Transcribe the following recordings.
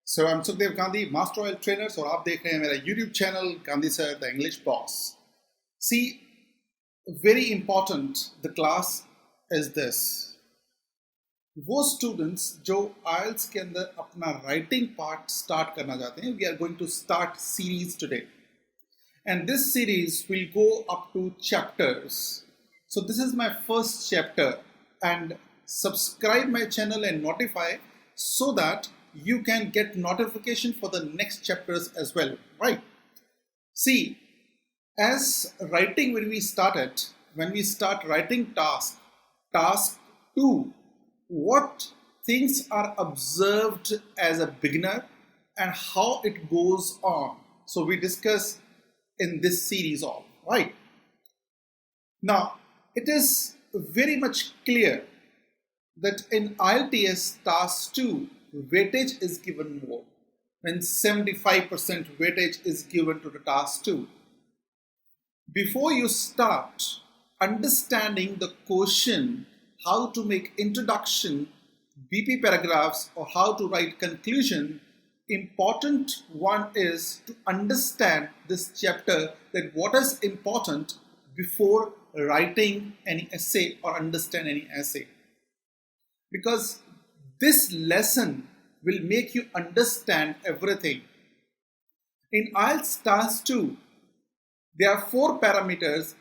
So I'm Sukhdev Gandhi, Master Oil Trainers, और आप देख रहे हैं मेरा YouTube channel Gandhi Sir the English Boss. See, very important the class is this. वो students जो IELTS के अंदर अपना writing part start करना चाहते हैं, we are going to start series today, and this series will go up to chapters. So this is my first chapter, and subscribe my channel and notify so that you can get notification for the next chapters as well, right? See, as writing when we start writing task 2, what things are observed as a beginner and how it goes on. So we discuss in this series all, right? Now, it is very much clear that in IELTS task 2, weightage is given more, when 75% weightage is given to the task 2. Before you start understanding the question, how to make introduction, BP paragraphs, or how to write conclusion, important one is to understand this chapter, that what is important before writing any essay or understand any essay. Because this lesson will make you understand everything. In IELTS Task 2, there are 4 parameters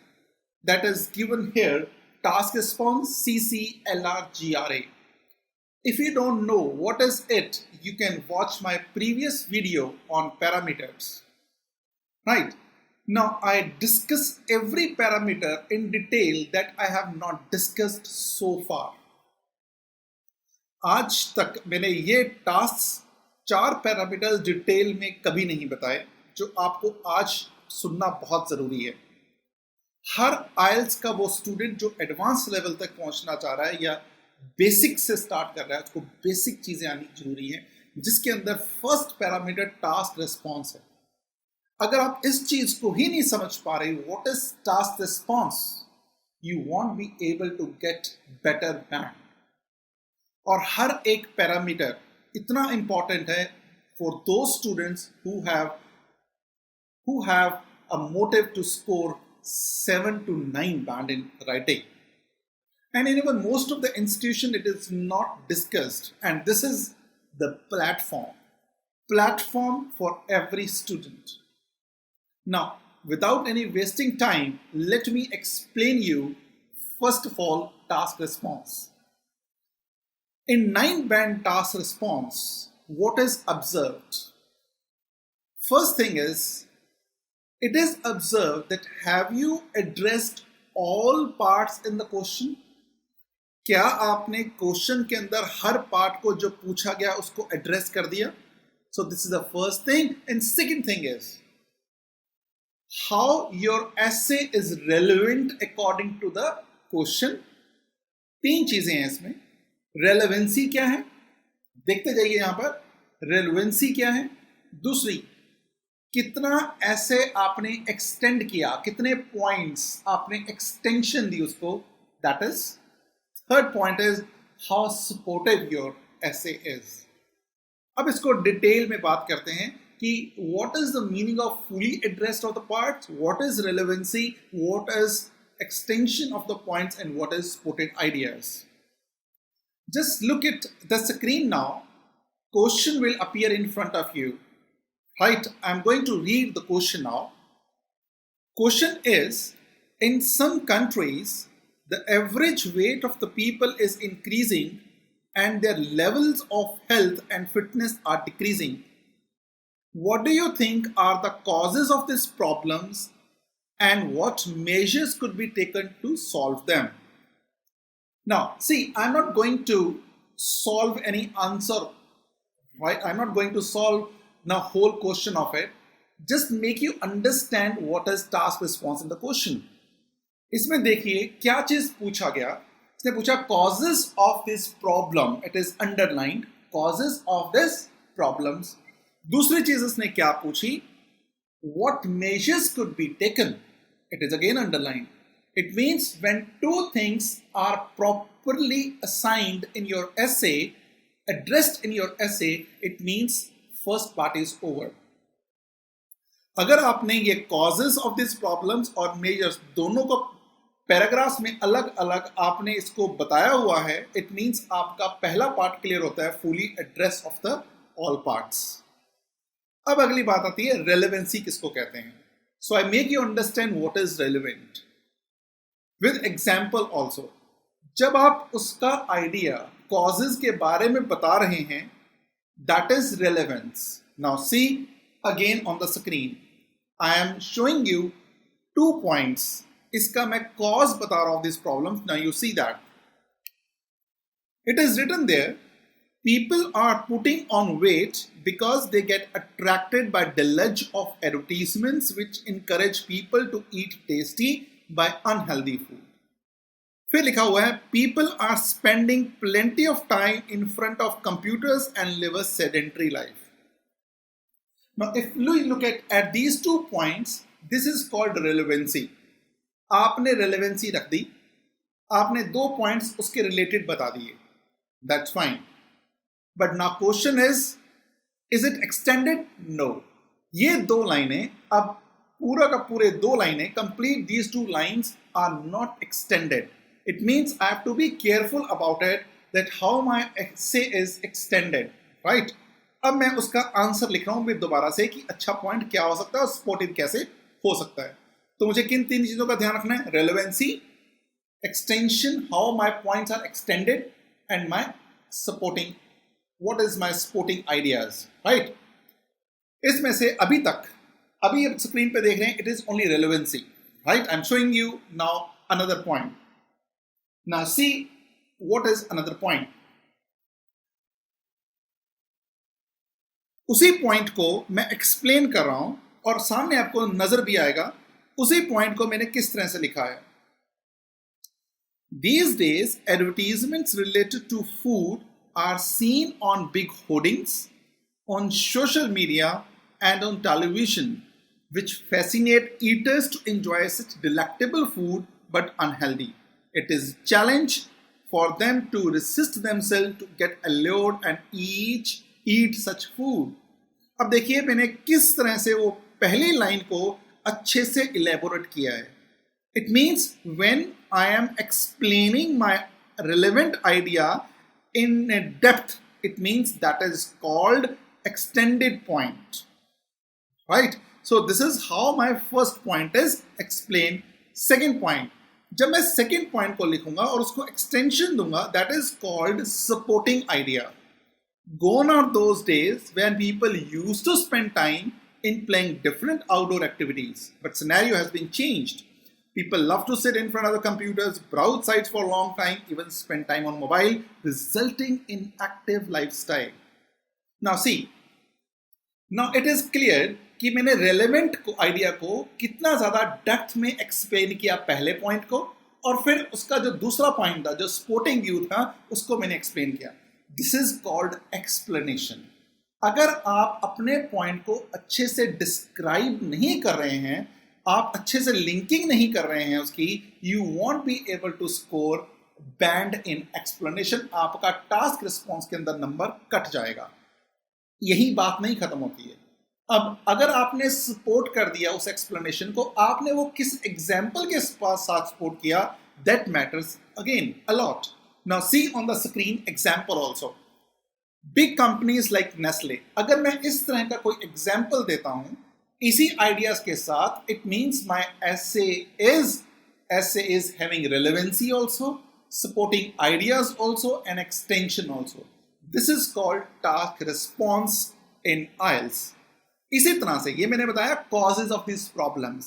that is given here: task response, CC, LR, GRA. If you don't know what is it, you can watch my previous video on parameters. Right? Now I discuss every parameter in detail that I have not discussed so far. आज तक मैंने ये task 4 parameters detail में कभी नहीं बताए, जो आपको आज सुनना बहुत ज़रूरी है. हर आइल्स का वो स्टूडेंट जो एडवांस लेवल तक पहुंचना चाह रहा है या बेसिक से स्टार्ट कर रहा है, उसको बेसिक चीज़ें आनी जरूरी है, जिसके अंदर फर्स्ट पैरामीटर टास्क रिस्पॉन्स है. अगर आप इस चीज़ को ही नहीं समझ पा रहे, what is task response, you want be able to get better band. और हर एक पैरामीटर इतना इंपॉर्टेंट है फॉर दो students who have a motive to score 7 to 9 band in writing. And in even most of the institution it is not discussed, and this is the platform for every student. Now, without any wasting time, let me explain you first of all task response. In 9 band task response, what is observed? First thing is, it is observed that have you addressed all parts in the question? क्या आपने question के अंदर हर part को जो पूछा गया उसको address कर दिया? So this is the first thing. And second thing is, how your essay is relevant according to the question. 3 चीजें हैं इसमें. रेलेवेंसी क्या है, देखते जाइए यहां पर. रेलेवेंसी क्या है? दूसरी, कितना ऐसे आपने एक्सटेंड किया, कितने पॉइंट्स आपने एक्सटेंशन दी उसको, that is. Third point is how supportive your ऐसे इज. अब इसको डिटेल में बात करते हैं कि what is the meaning of fully addressed of the parts, what is relevancy, what is extension of the points, and what is supported ideas. Just look at the screen now. Question will appear in front of you. Right? I'm going to read the question now. Question is, in some countries, the average weight of the people is increasing and their levels of health and fitness are decreasing. What do you think are the causes of these problems and what measures could be taken to solve them? Now, see, I'm not going to solve any answer, right? I'm not going to solve the whole question of it. Just make you understand what is task response in the question. इसमें देखिए क्या चीज पूछा गया. इसने पूछा causes of this problem. It is underlined, causes of this problems. दूसरी चीज इसने क्या पूछी? What measures could be taken? It is again underlined. It means when 2 things are properly assigned in your essay, addressed in your essay, it means first part is over. अगर आपने ये causes of this problems और measures दोनों को paragraphs में अलग अलग आपने इसको बताया हुआ है, इट मीन्स आपका पहला पार्ट क्लियर होता है, fully address of the all parts. अब अगली बात आती है रेलेवेंसी किसको कहते हैं। So I make you understand what is relevant with example also. जब आप उसका आइडिया कॉजेज के बारे में बता रहे हैं, that is relevance. Now see again on the screen, I am showing you 2 points. इसका मैं कॉज बता रहा हूं this problem. Now you see that it is written there, people are putting on weight because they get attracted by the lure of advertisements which encourage people to eat tasty by unhealthy food. फिर लिखा हुआ है people are spending plenty of time in front of computers and live a sedentary life. Now if you look at these 2 points, this is called relevancy. आपने relevancy रख दी, आपने 2 points उसके related बता दिए, that's fine. But now question is it extended? No. ये 2 लाइनें, अब पूरा का पूरे 2 लाइनें, complete these 2 lines are not extended. It means I have to be careful about it that how my essay is extended, right? अब मैं उसका आंसर लिख रहा हूं फिर दोबारा से कि अच्छा पॉइंट क्या हो सकता है और सपोर्टिव कैसे हो सकता है। तो मुझे किन 3 चीजों का ध्यान रखना है? Relevancy, extension, how my points are extended, and my supporting, what is my supporting ideas, right? इसमें से अभी आप स्क्रीन पे देख रहे हैं, it is only relevancy, right? I'm showing you now another point. Now see what is another point. उसी point को मैं एक्सप्लेन कर रहा हूं और सामने आपको नजर भी आएगा उसी पॉइंट को मैंने किस तरह से लिखा है। These days advertisements related to food are seen on big hoardings, on social media and on television, which fascinate eaters to enjoy such delectable food but unhealthy. It is a challenge for them to resist themselves to get allured and eat such food. अब देखिए मैंने किस तरह से वो पहली line को अच्छे से elaborate किया है। It means when I am explaining my relevant idea in depth, it means that is called extended point, right? So this is how my first point is explained. Second point, जब मैं second point को लिखूंगा और उसको extension दूंगा, that is called supporting idea. Gone are those days when people used to spend time in playing different outdoor activities, but scenario has been changed. People love to sit in front of the computers, browse sites for a long time, even spend time on mobile, resulting in active lifestyle. Now see, now it is clear कि मैंने relevant idea को कितना ज़्यादा depth में explain किया पहले point को, और फिर उसका जो दूसरा point था, जो supporting view था, उसको मैंने explain किया. This is called explanation. अगर आप अपने point को अच्छे से describe नहीं कर रहे हैं, आप अच्छे से लिंकिंग नहीं कर रहे हैं उसकी, you want be able to score band in explanation. आपका टास्क रिस्पॉन्स के अंदर नंबर कट जाएगा। यही बात नहीं खत्म होती है। अब अगर आपने सपोर्ट कर दिया उस एक्सप्लेनेशन को, आपने वो किस एग्जाम्पल के साथ सपोर्ट किया, that matters again a lot. Now see on the screen example also. Big companies like Nestle, अगर मैं इस तरह का कोई एग्जाम्पल देता हूं इसी आइडियाज के साथ, it means my essay is having relevancy also, supporting ideas also, and extension also. This is called task response in IELTS. इसी तरह से ये मैंने बताया causes of these problems.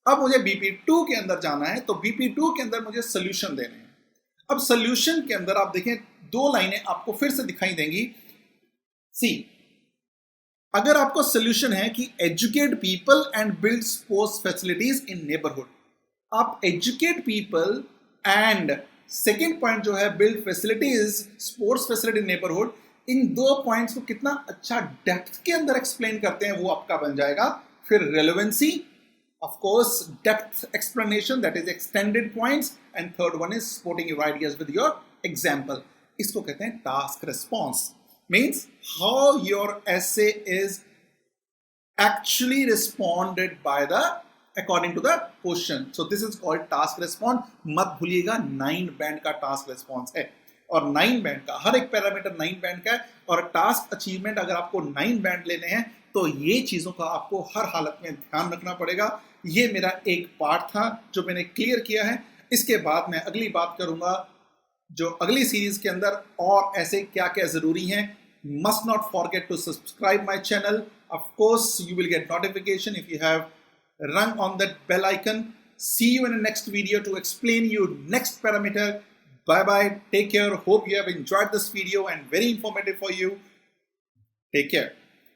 अब मुझे BP2 के अंदर जाना है, तो BP2 के अंदर मुझे सोल्यूशन देने हैं। अब सोल्यूशन के अंदर आप देखें 2 लाइनें आपको फिर से दिखाई देंगी। सी, अगर आपको सोल्यूशन है कि educate people and build sports facilities in neighbourhood, आप educate people and second point जो है build facilities, sports facility in neighbourhood, in 2 points को कितना अच्छा डेप्थ के अंदर एक्सप्लेन करते हैं वो आपका बन जाएगा। फिर relevancy, of course depth explanation, that is extended points, and third one is supporting your ideas with your example. इसको कहते हैं task response. means how your essay is actually responded by the according to the question. So this is called task response. मत भूलिएगा 9 band का task response है और 9 band का हर एक पैरामीटर 9 बैंड का है और टास्क अचीवमेंट अगर आपको 9 बैंड लेने हैं तो ये चीजों का आपको हर हालत में ध्यान रखना पड़ेगा। ये मेरा एक पार्ट था जो मैंने क्लियर किया है। इसके बाद मैं अगली बात करूंगा जो अगली सीरीज के अंदर और ऐसे क्या क्या जरूरी हैं। Must not forget to subscribe my channel. Of course, you will get notification if you have rung on that bell icon. See you in the next video to explain you next parameter. Bye bye. Take care. Hope you have enjoyed this video and very informative for you. Take care.